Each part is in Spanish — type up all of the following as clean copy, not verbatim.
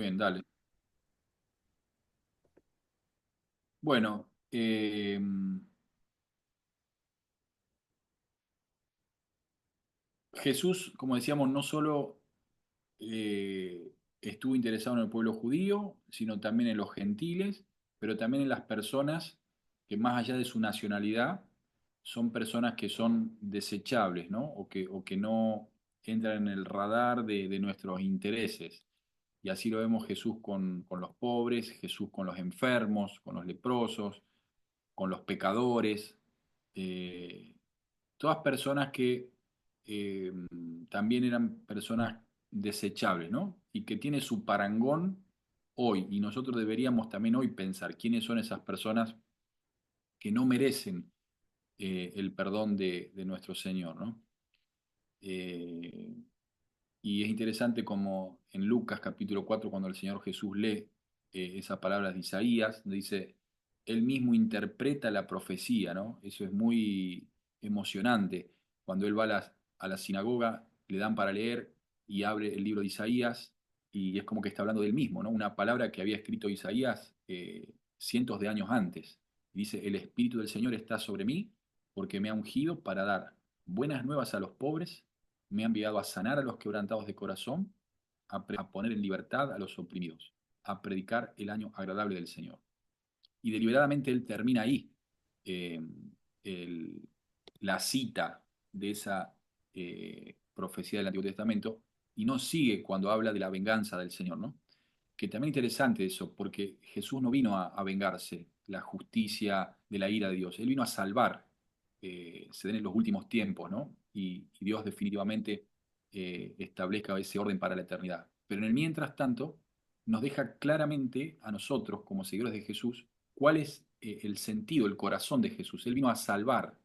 Bien, dale. Bueno, Jesús, como decíamos, no solo estuvo interesado en el pueblo judío, sino también en los gentiles, pero también en las personas que más allá de su nacionalidad son personas que son desechables, ¿no? O que no entran en el radar de nuestros intereses. Y así lo vemos Jesús con los pobres, Jesús con los enfermos, con los leprosos, con los pecadores. eh, Todas personas que eh, también eran personas desechables, ¿no? Y que tiene su parangón hoy. Y nosotros deberíamos también hoy pensar quiénes son esas personas que no merecen el perdón de nuestro Señor, ¿no? Eh, y es interesante como en Lucas capítulo 4 cuando el Señor Jesús lee esas palabras de Isaías, dice, él mismo interpreta la profecía, ¿no? Eso es muy emocionante. Cuando él va a la sinagoga, le dan para leer y abre el libro de Isaías y es como que está hablando del mismo, ¿no? Una palabra que había escrito Isaías cientos de años antes. Y dice, el Espíritu del Señor está sobre mí porque me ha ungido para dar buenas nuevas a los pobres, me ha enviado a sanar a los quebrantados de corazón, a poner en libertad a los oprimidos, a predicar el año agradable del Señor. Y deliberadamente él termina ahí eh, el- la cita de esa profecía del Antiguo Testamento y no sigue cuando habla de la venganza del Señor, ¿no? Que también es interesante eso, porque Jesús no vino a vengarse la justicia de la ira de Dios, Él vino a salvar, se den en los últimos tiempos, ¿no? Y Dios definitivamente establezca ese orden para la eternidad. Pero en el mientras tanto, nos deja claramente a nosotros, como seguidores de Jesús, cuál es el sentido, el corazón de Jesús. Él vino a salvar,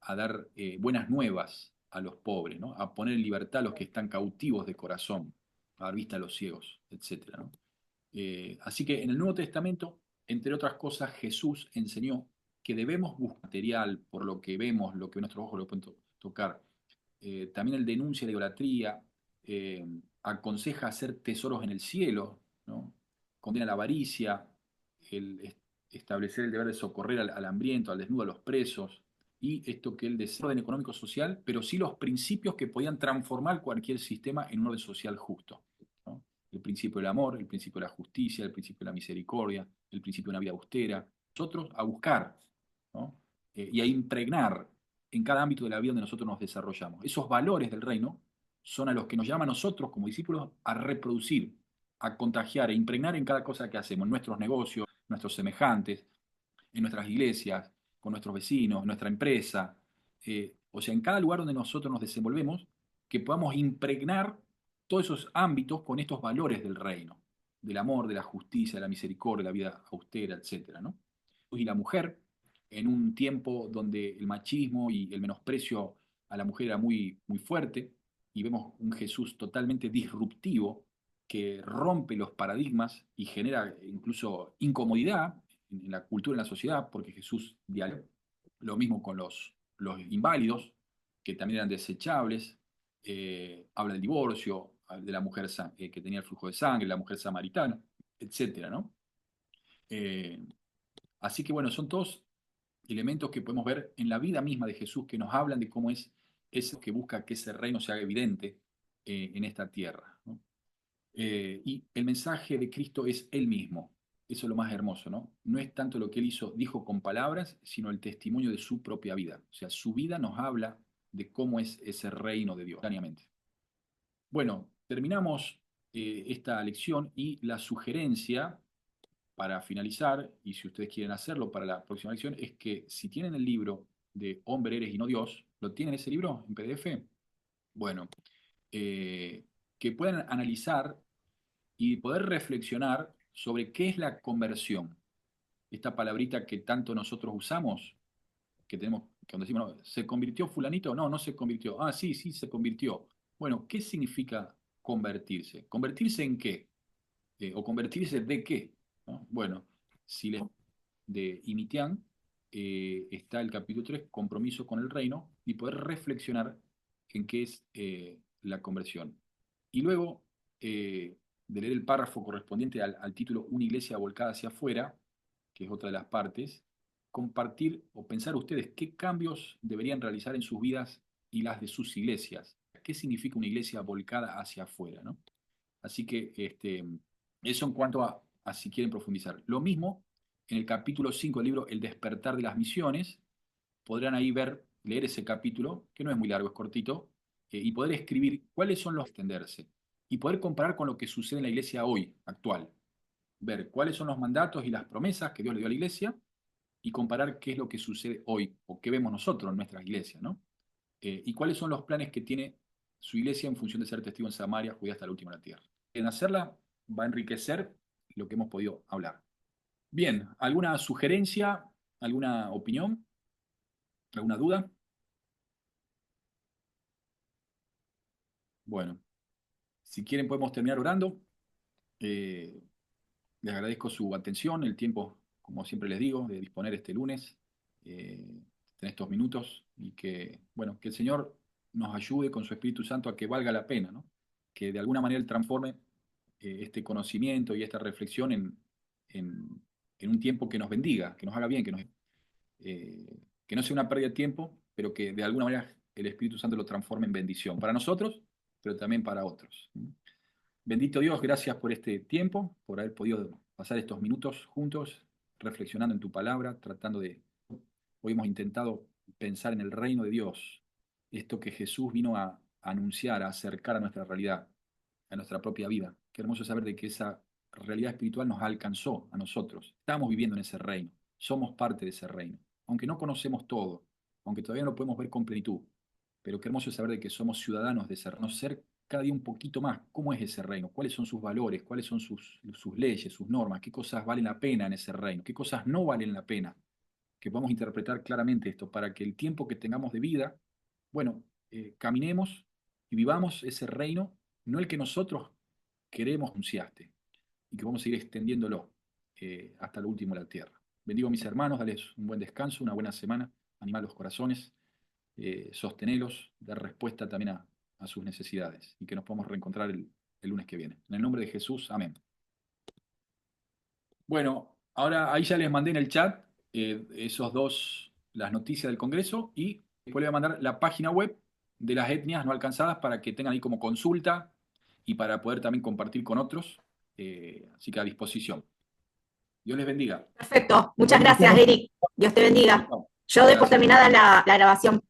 a dar buenas nuevas a los pobres, ¿no? A poner en libertad a los que están cautivos de corazón, a dar vista a los ciegos, etcétera, ¿no? Así que en el Nuevo Testamento, entre otras cosas, Jesús enseñó que debemos buscar material por lo que vemos, lo que nuestros ojos lo pueden tocar. También él denuncia la idolatría, eh, aconseja hacer tesoros en el cielo, ¿no? Condena la avaricia, el establecer el deber de socorrer al hambriento, al desnudo, a los presos, y esto que él desea, orden económico social, pero sí los principios que podían transformar cualquier sistema en un orden social justo, ¿no? El principio del amor, el principio de la justicia, el principio de la misericordia, el principio de una vida austera. Nosotros a buscar, ¿no? Y a impregnar en cada ámbito de la vida donde nosotros nos desarrollamos. Esos valores del reino son a los que nos llama a nosotros como discípulos a reproducir, a contagiar, a impregnar en cada cosa que hacemos, en nuestros negocios, nuestros semejantes, en nuestras iglesias, con nuestros vecinos, en nuestra empresa. O sea, en cada lugar donde nosotros nos desenvolvemos, que podamos impregnar todos esos ámbitos con estos valores del reino, del amor, de la justicia, de la misericordia, de la vida austera, etcétera, ¿no? Y la mujer, en un tiempo donde el machismo y el menosprecio a la mujer era muy, muy fuerte, y vemos un Jesús totalmente disruptivo que rompe los paradigmas y genera incluso incomodidad en la cultura, en la sociedad, porque Jesús dialoga. Lo mismo con los inválidos, que también eran desechables, habla del divorcio, de la mujer que tenía el flujo de sangre, la mujer samaritana, etcétera, ¿no? Eh, Así que bueno, son todos elementos que podemos ver en la vida misma de Jesús que nos hablan de cómo es eso que busca que ese reino se haga evidente en esta tierra, ¿no? Y el mensaje de Cristo es Él mismo. Eso es lo más hermoso, ¿no? No es tanto lo que Él hizo, dijo con palabras, sino el testimonio de su propia vida. O sea, su vida nos habla de cómo es ese reino de Dios, claramente. Bueno, terminamos esta lección y la sugerencia para finalizar, y si ustedes quieren hacerlo para la próxima lección, es que si tienen el libro de Hombre eres y no Dios, ¿lo tienen ese libro en PDF? Bueno, eh, que puedan analizar y poder reflexionar sobre qué es la conversión. Esta palabrita que tanto nosotros usamos, que tenemos, que cuando decimos, "No, ¿se convirtió fulanito? No, no se convirtió. Ah, sí, sí, se convirtió. Bueno, ¿qué significa convertirse? ¿Convertirse en qué? ¿O convertirse de qué? ¿No? Bueno, si les de Imitián está el capítulo 3 compromiso con el reino, y poder reflexionar en qué es la conversión. Y luego, eh, de leer el párrafo correspondiente al título Una iglesia volcada hacia afuera, que es otra de las partes, compartir o pensar ustedes qué cambios deberían realizar en sus vidas y las de sus iglesias. ¿Qué significa una iglesia volcada hacia afuera, ¿no? Así que eso en cuanto a si quieren profundizar. Lo mismo en el capítulo 5 del libro El despertar de las misiones, podrán ahí leer ese capítulo, que no es muy largo, es cortito, y poder escribir cuáles son los extenderse y poder comparar con lo que sucede en la iglesia hoy, actual. Ver cuáles son los mandatos y las promesas que Dios le dio a la iglesia y comparar qué es lo que sucede hoy o qué vemos nosotros en nuestra iglesia, ¿no? Y cuáles son los planes que tiene su iglesia en función de ser testigo en Samaria, Judea hasta la última de la tierra. En hacerla va a enriquecer lo que hemos podido hablar. Bien, ¿alguna sugerencia, alguna opinión, alguna duda? Bueno, si quieren podemos terminar orando. Eh, Les agradezco su atención, el tiempo, como siempre les digo, de disponer este lunes en estos minutos y que, bueno, que el Señor nos ayude con su Espíritu Santo a que valga la pena, ¿no? Que de alguna manera Él transforme este conocimiento y esta reflexión en, en un tiempo que nos bendiga, que nos haga bien, que no sea una pérdida de tiempo, pero que de alguna manera el Espíritu Santo lo transforme en bendición para nosotros, pero también para otros. Bendito Dios, gracias por este tiempo, por haber podido pasar estos minutos juntos, reflexionando en tu palabra, hoy hemos intentado pensar en el reino de Dios, esto que Jesús vino a anunciar, a acercar a nuestra realidad, a nuestra propia vida. Qué hermoso saber de que esa realidad espiritual nos alcanzó a nosotros. Estamos viviendo en ese reino, somos parte de ese reino, aunque no conocemos todo, aunque todavía no lo podemos ver con plenitud, pero qué hermoso saber de que somos ciudadanos de ese reino, ser cada día un poquito más cómo es ese reino, cuáles son sus valores, cuáles son sus leyes, sus normas, qué cosas valen la pena en ese reino, qué cosas no valen la pena, que podamos interpretar claramente esto para que el tiempo que tengamos de vida, bueno, caminemos y vivamos ese reino, no el que nosotros queremos anunciaste, y que vamos a ir extendiéndolo hasta lo último de la tierra. Bendigo a mis hermanos, dales un buen descanso, una buena semana, animar los corazones, sostenerlos, dar respuesta también a sus necesidades y que nos podamos reencontrar el lunes que viene. En el nombre de Jesús, amén. Bueno, ahora ahí ya les mandé en el chat las noticias del Congreso y después les voy a mandar la página web de las etnias no alcanzadas para que tengan ahí como consulta y para poder también compartir con otros. Así que a disposición. Dios les bendiga. Perfecto. Muchas gracias, Eric. Dios te bendiga. Chao. Yo doy por Gracias. terminada la grabación.